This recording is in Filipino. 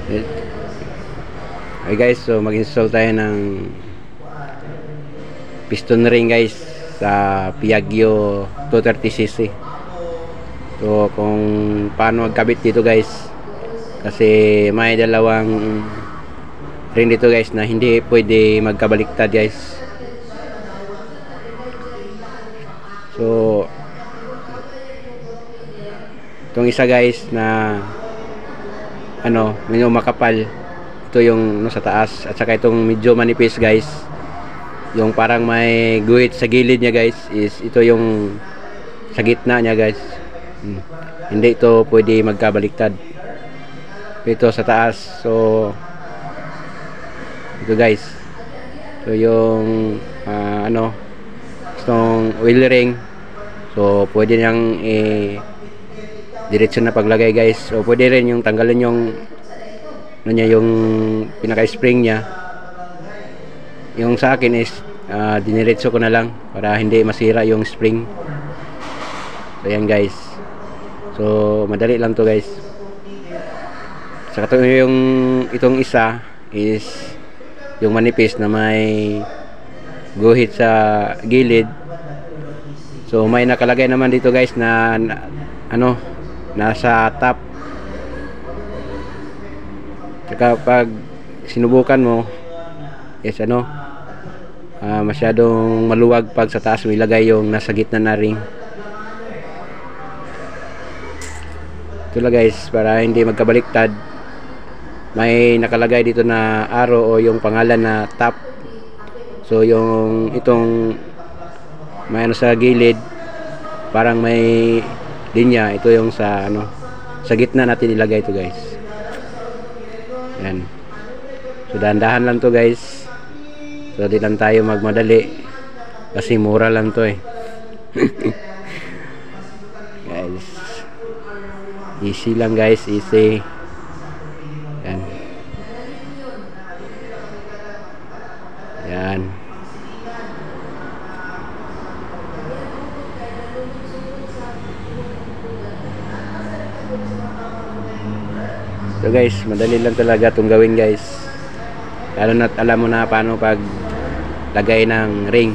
Okay guys, so mag-install tayo ng piston ring guys sa Piaggio 230cc. So kung paano magkabit dito guys, kasi may dalawang ring dito guys na hindi pwede magkabaliktad guys. So itong isa guys na medyo makapal, ito yung sa taas, at saka itong medyo manipis guys, yung parang may guhit sa gilid niya guys, is ito yung sa gitna niya guys. Hindi ito pwede magkabaliktad, ito sa taas. So ito guys, so yung itong oil ring, so pwede niyang diretso na paglagay guys. So pwede rin yung tanggalin yung yung pinaka spring niya. Yung sa akin is diniretso ko na lang para hindi masira yung spring. So yan guys, so madali lang to guys. Saka itong isa is yung manipis na may guhit sa gilid. So may nakalagay naman dito guys na nasa top. Saka pag sinubukan mo is masyadong maluwag pag sa taas mo ilagay yung nasa gitna na ring. Ito lang guys, para hindi magkabaliktad, may nakalagay dito na arrow o yung pangalan na top. So yung itong may sa gilid, parang may linya, ito yung sa sa gitna natin ilagay ito guys. Yan. So dahan-dahan lang to guys. So di lang tayo magmadali kasi mura lang to guys. Easy lang guys, easy. Yan. Yan. So guys, madali lang talaga itong gawin guys, lalo na't alam mo na paano pag lagay ng ring.